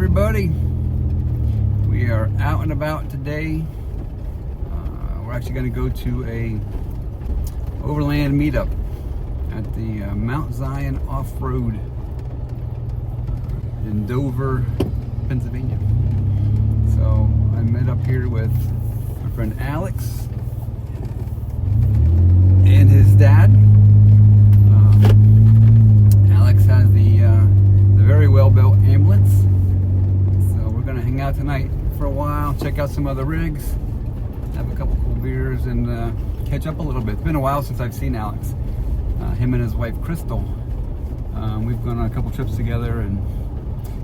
everybody. We are out and about today. We're actually going to go to a Overland meetup at the Mount Zion Off-Road in Dover, Pennsylvania. So I met up here with my friend Alex and his dad. Alex has the very well-built ambulance. So we're going to hang out tonight for a while, check out some other rigs, have a couple cool beers, and catch up a little bit. It's been a while since I've seen Alex. Him and his wife Kristal. We've gone on a couple trips together, and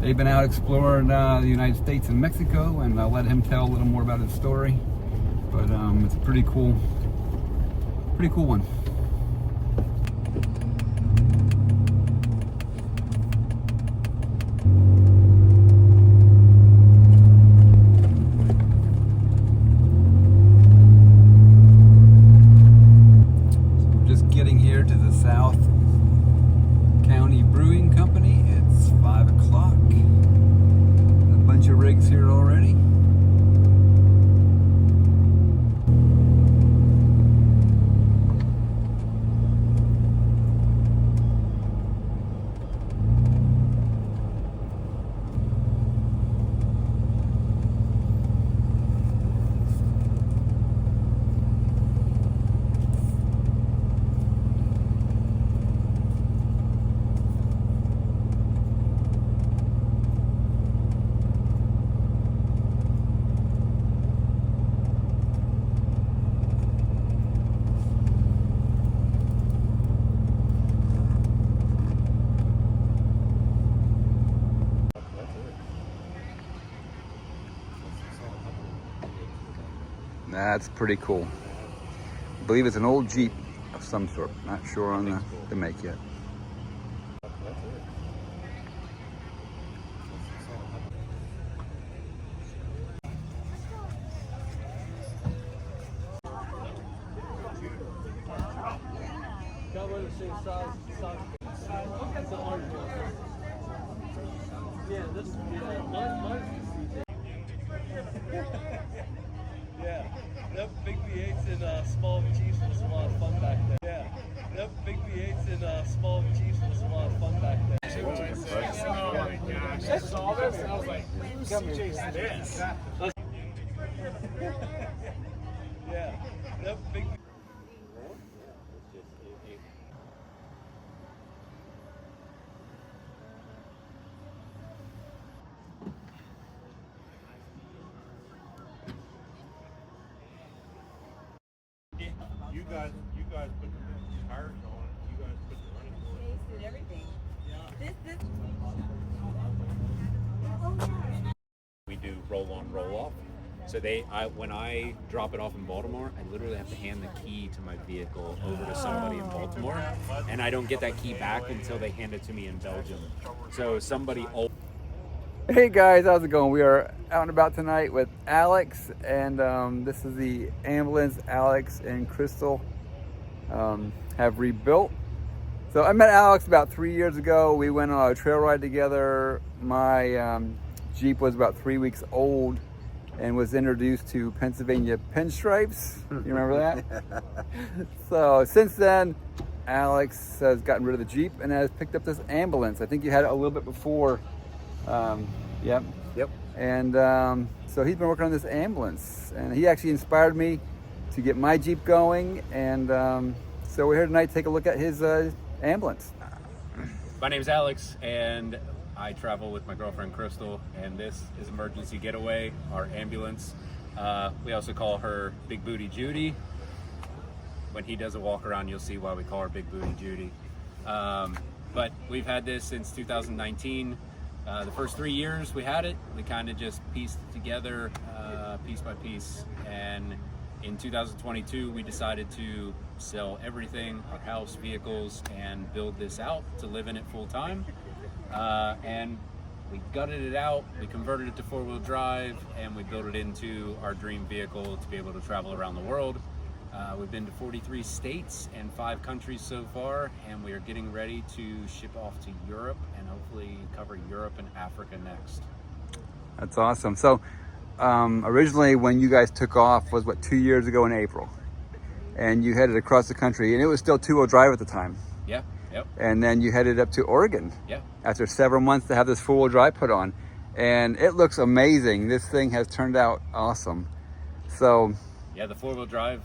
they've been out exploring the United States and Mexico, and I'll let him tell a little more about his story. But it's a pretty cool one. To the South County Brewing Company. It's 5 o'clock. A bunch of rigs here already. That's pretty cool. I believe it's an old Jeep of some sort. Not sure on the make yet. Yeah, yep, big V8s and small Chiefs was a lot of fun back then. Yeah, yep, big V8s and small Chiefs was a lot of fun back then. Oh my gosh, I saw this and I was like, who's CJ's this? Yeah, yep, big. You guys put the tires on it. You guys put the running board. They did everything. We do roll on, roll off. So when I drop it off in Baltimore, I literally have to hand the key to my vehicle over to somebody in Baltimore, and I don't get that key back until they hand it to me in Belgium. So somebody. Hey guys, how's it going? We are out and about tonight with Alex, and this is the ambulance Alex and Kristal have rebuilt. So I met Alex about 3 years ago. We went on a trail ride together. My Jeep was about 3 weeks old and was introduced to Pennsylvania pinstripes. You remember that? So since then, Alex has gotten rid of the Jeep and has picked up this ambulance. I think you had it a little bit before. Yep. And so he's been working on this ambulance, and he actually inspired me to get my Jeep going. And so we're here tonight to take a look at his ambulance. My name is Alex, and I travel with my girlfriend Kristal, and this is EmergencyGetaway, our ambulance. We also call her Big Booty Judy. When he does a walk around, you'll see why we call her Big Booty Judy. But we've had this since 2019. The first 3 years we had it, we kind of just pieced it together piece by piece, and in 2022 we decided to sell everything, our house, vehicles, and build this out to live in it full time. And we gutted it out, we converted it to 4-wheel drive, and we built it into our dream vehicle to be able to travel around the world. We've been to 43 states and 5 countries so far, and we are getting ready to ship off to Europe and hopefully cover Europe and Africa next. That's awesome. So originally when you guys took off was what, 2 years ago in April, and you headed across the country, and it was still 2-wheel drive at the time. Yeah. Yep. And then you headed up to Oregon. Yeah. After several months to have this 4-wheel drive put on, and it looks amazing. This thing has turned out awesome. So yeah, the 4-wheel drive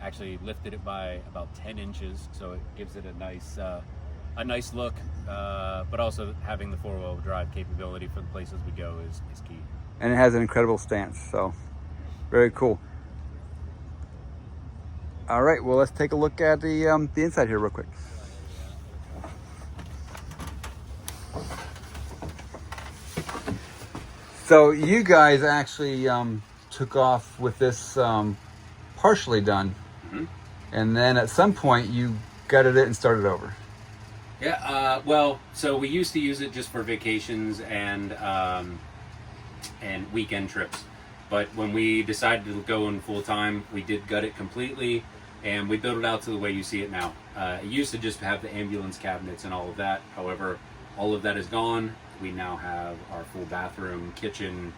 actually lifted it by about 10 inches, so it gives it a nice look. But also having the 4-wheel drive capability for the places we go is key. And it has an incredible stance, so very cool. All right, well, let's take a look at the inside here real quick. So you guys actually took off with this partially done, and then at some point you gutted it and started over. Yeah, well, so we used to use it just for vacations and weekend trips. But when we decided to go in full time, we did gut it completely, and we built it out to the way you see it now. It used to just have the ambulance cabinets and all of that. However, all of that is gone. We now have our full bathroom, kitchen,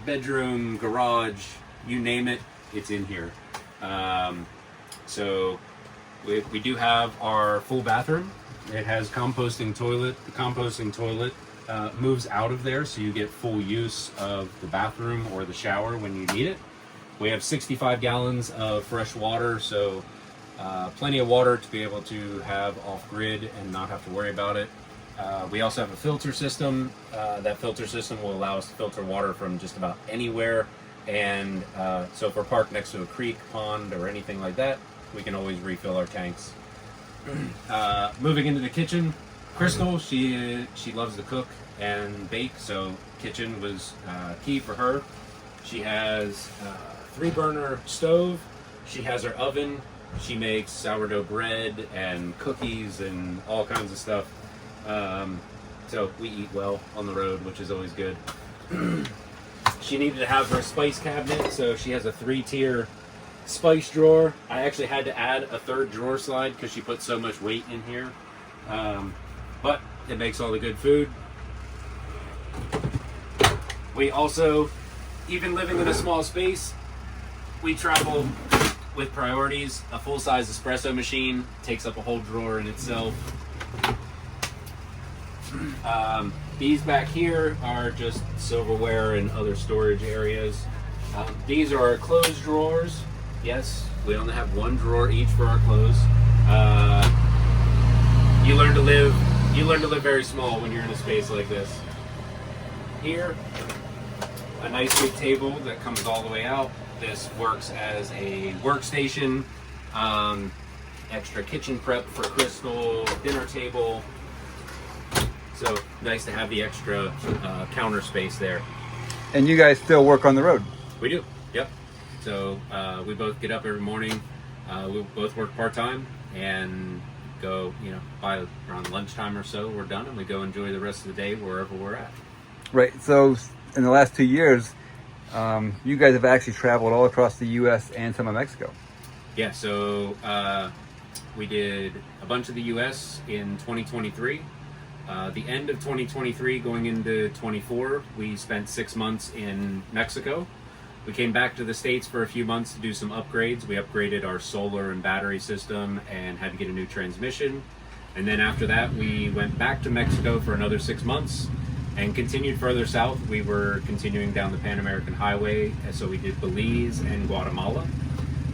bedroom, garage, you name it, it's in here. So we do have our full bathroom. It has composting toilet. The composting toilet moves out of there, so you get full use of the bathroom or the shower when you need it. We have 65 gallons of fresh water, so plenty of water to be able to have off-grid and not have to worry about it. We also have a filter system. That filter system will allow us to filter water from just about anywhere. And so if we're parked next to a creek, pond, or anything like that, we can always refill our tanks. Moving into the kitchen, Kristal, she loves to cook and bake, so kitchen was key for her. She has a 3-burner stove. She has her oven. She makes sourdough bread and cookies and all kinds of stuff. So we eat well on the road, which is always good. She needed to have her spice cabinet, so she has a 3-tier spice drawer. I actually had to add a 3rd drawer slide because she put so much weight in here. But it makes all the good food. We also, even living in a small space, we travel with priorities. A full-size espresso machine takes up a whole drawer in itself. These back here are just silverware and other storage areas. These are our clothes drawers. Yes, we only have 1 drawer each for our clothes. You learn to live very small when you're in a space like this. Here, a nice big table that comes all the way out. This works as a workstation, extra kitchen prep for Kristal, dinner table. So nice to have the extra counter space there. And you guys still work on the road? We do, yep. So we both get up every morning. We both work part-time and go, by around lunchtime or so, we're done, and we go enjoy the rest of the day wherever we're at. Right. So in the last 2 years, you guys have actually traveled all across the U.S. and some of Mexico. Yeah, so we did a bunch of the U.S. in 2023. The end of 2023 going into 24, we spent 6 months in Mexico. We came back to the States for a few months to do some upgrades. We upgraded our solar and battery system and had to get a new transmission. And then after that, we went back to Mexico for another 6 months and continued further south. We were continuing down the Pan American Highway, and so we did Belize and Guatemala.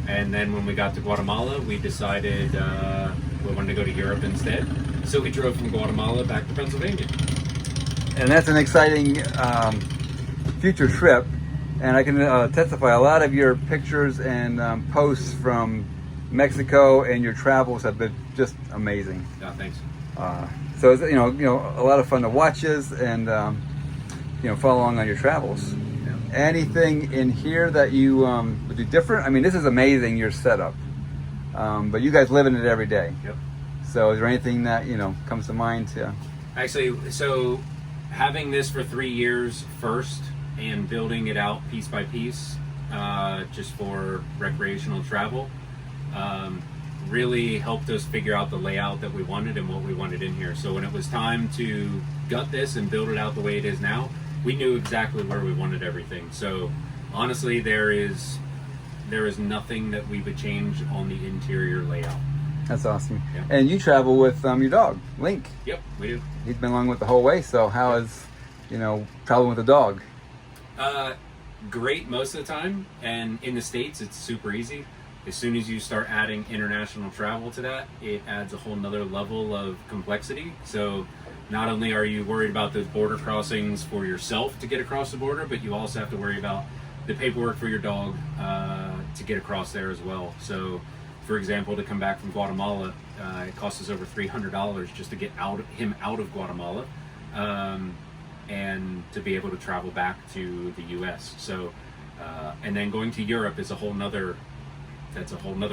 And then when we got to Guatemala, we decided we wanted to go to Europe instead. So we drove from Guatemala back to Pennsylvania. And that's an exciting future trip. And I can testify, a lot of your pictures and posts from Mexico and your travels have been just amazing. Yeah, thanks. So it's, a lot of fun to watch us and follow along on your travels. Yeah. Anything in here that you would do different? I mean, this is amazing, your setup. But you guys live in it every day. Yep. So is there anything that comes to mind? Actually, so having this for 3 years first and building it out piece by piece, just for recreational travel, really helped us figure out the layout that we wanted and what we wanted in here. So when it was time to gut this and build it out the way it is now, we knew exactly where we wanted everything. So honestly, there is nothing that we would change on the interior layout. That's awesome. Yeah. And you travel with your dog, Link. Yep, we do. He's been along with the whole way. So how is, traveling with a dog? Great most of the time, and in the States it's super easy. As soon as you start adding international travel to that, it adds a whole nother level of complexity. So not only are you worried about those border crossings for yourself to get across the border, but you also have to worry about the paperwork for your dog to get across there as well. So for example, to come back from Guatemala, it costs us over $300 just to get him out of Guatemala. And to be able to travel back to the U.S. So, and then going to Europe is a whole nother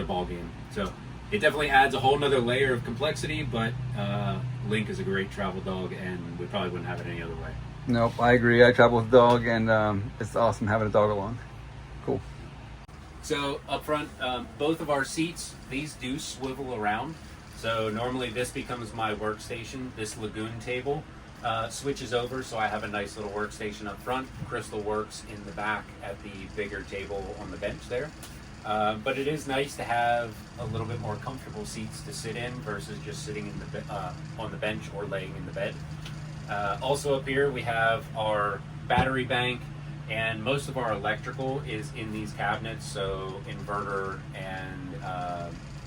ball game. So it definitely adds a whole nother layer of complexity, but Link is a great travel dog, and we probably wouldn't have it any other way. Nope, I agree. I travel with a dog, and it's awesome having a dog along. Cool. So up front, both of our seats, these do swivel around. So normally this becomes my workstation, this lagoon table. Switches over, so I have a nice little workstation up front. Kristal works in the back at the bigger table on the bench there. But it is nice to have a little bit more comfortable seats to sit in versus just sitting in on the bench or laying in the bed. Also up here we have our battery bank, and most of our electrical is in these cabinets, so inverter and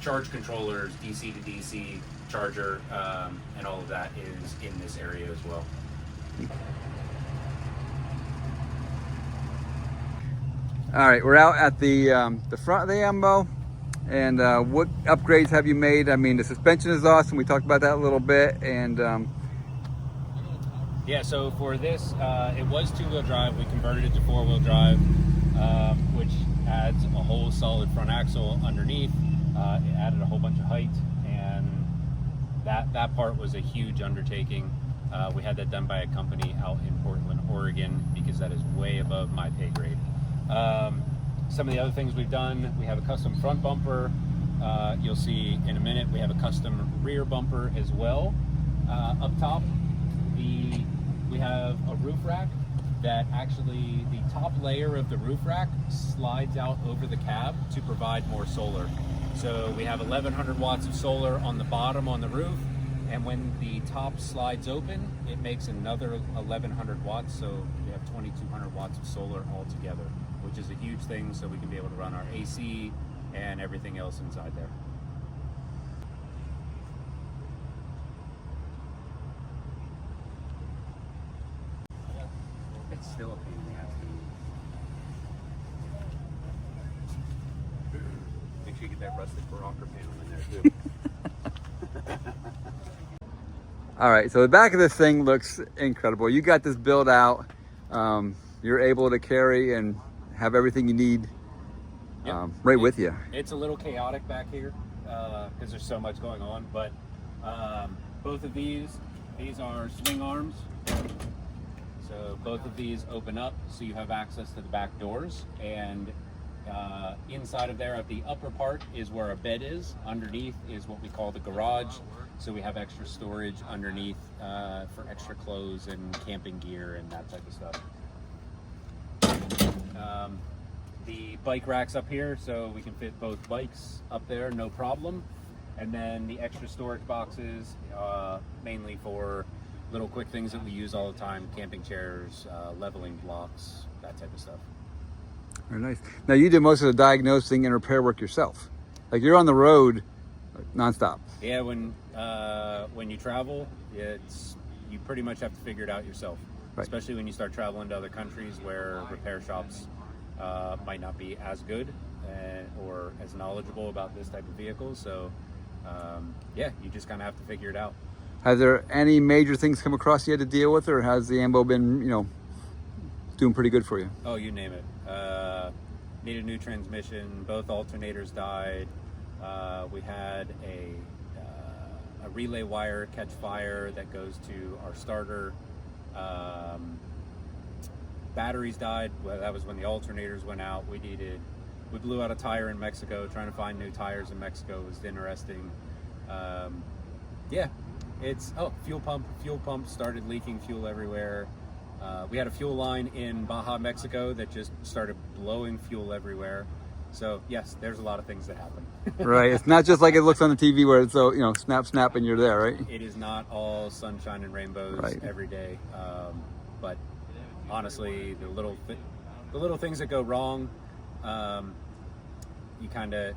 charge controllers, DC to DC, charger, and all of that is in this area as well. All right, we're out at the front of the Ambo, and what upgrades have you made? I mean, the suspension is awesome. We talked about that a little bit, and yeah. So for this, it was 2-wheel drive. We converted it to 4-wheel drive, which adds a whole solid front axle underneath. It added a whole bunch of height, and that part was a huge undertaking. We had that done by a company out in Portland, Oregon, because that is way above my pay grade. Some of the other things we've done, we have a custom front bumper. You'll see in a minute, we have a custom rear bumper as well. Up top, we have a roof rack that actually, the top layer of the roof rack slides out over the cab to provide more solar. So we have 1100 watts of solar on the bottom on the roof, and when the top slides open, it makes another 1100 watts, so we have 2200 watts of solar altogether, which is a huge thing, so we can be able to run our AC and everything else inside there. It's still a pain in the ass. Make sure you get that rusted rocker panel in there too. all right, so the back of this thing looks incredible. You got this built out. You're able to carry and have everything you need right with you. It's a little chaotic back here because there's so much going on, but both of these are swing arms. So both of these open up so you have access to the back doors, and inside of there at the upper part is where a bed is. Underneath is what we call the garage. So we have extra storage underneath for extra clothes and camping gear and that type of stuff. The bike racks up here, so we can fit both bikes up there, no problem. And then the extra storage boxes, mainly for little quick things that we use all the time, camping chairs, leveling blocks, that type of stuff. Very nice. Now you do most of the diagnosing and repair work yourself. Like you're on the road nonstop. Yeah, when you travel, you pretty much have to figure it out yourself. Right. Especially when you start traveling to other countries where repair shops might not be as good or as knowledgeable about this type of vehicle. So yeah, you just kind of have to figure it out. Has there any major things come across you had to deal with, or has the Ambo been, doing pretty good for you? Oh, you name it. Need a new transmission. Both alternators died. We had a relay wire catch fire that goes to our starter. Batteries died. Well, that was when the alternators went out. We blew out a tire in Mexico. Trying to find new tires in Mexico was interesting. Yeah, fuel pump started leaking fuel everywhere. We had a fuel line in Baja, Mexico that just started blowing fuel everywhere. So yes, there's a lot of things that happen. Right. It's not just like it looks on the TV where it's so, you know, snap, snap, and you're there, right? It is not all sunshine and rainbows Right. every day. But honestly, the little things that go wrong, you kind of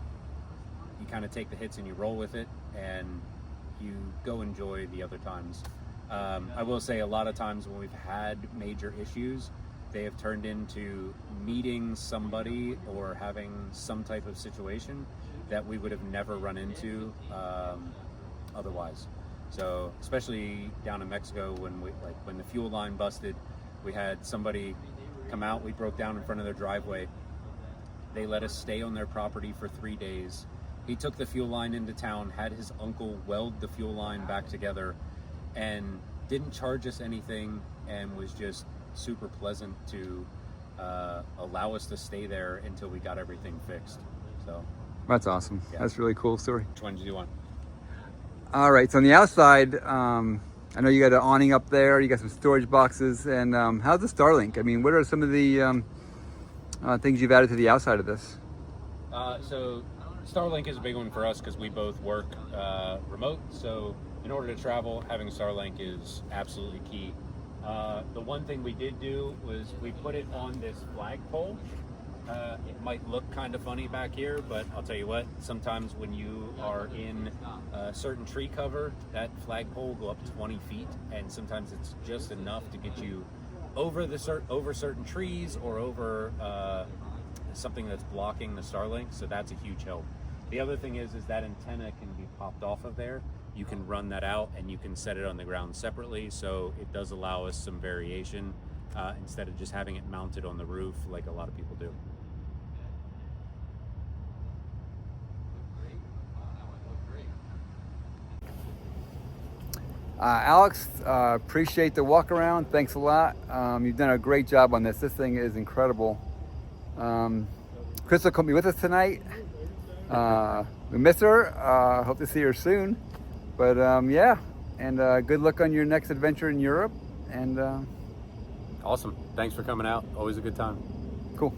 take the hits and you roll with it, and you go enjoy the other times. I will say a lot of times when we've had major issues, they have turned into meeting somebody or having some type of situation that we would have never run into otherwise. So especially down in Mexico, when the fuel line busted, we had somebody come out. We broke down in front of their driveway. They let us stay on their property for 3 days. He took the fuel line into town, had his uncle weld the fuel line back together, and didn't charge us anything, and was just super pleasant to allow us to stay there until we got everything fixed. So That's awesome. Yeah. That's a really cool story. which one do you want? All right, so on the outside, I know you got an awning up there, you got some storage boxes, and how's the Starlink? I mean, what are some of the things you've added to the outside of this? So Starlink is a big one for us because we both work remote. So in order to travel, having Starlink is absolutely key. The one thing we did do was we put it on this flagpole. It might look kind of funny back here, but I'll tell you what, sometimes when you are in a certain tree cover, that flagpole will go up 20 feet, and sometimes it's just enough to get you over certain trees or over something that's blocking the Starlink, so that's a huge help. The other thing is that antenna can be popped off of there. You can run that out and you can set it on the ground separately, so it does allow us some variation instead of just having it mounted on the roof like a lot of people do. Alex, appreciate the walk around. Thanks a lot. You've done a great job on this. This thing is incredible. Kristal couldn't be with us tonight. We miss her. Hope to see her soon. But yeah, and good luck on your next adventure in Europe. And Awesome. Thanks for coming out. Always a good time. cool.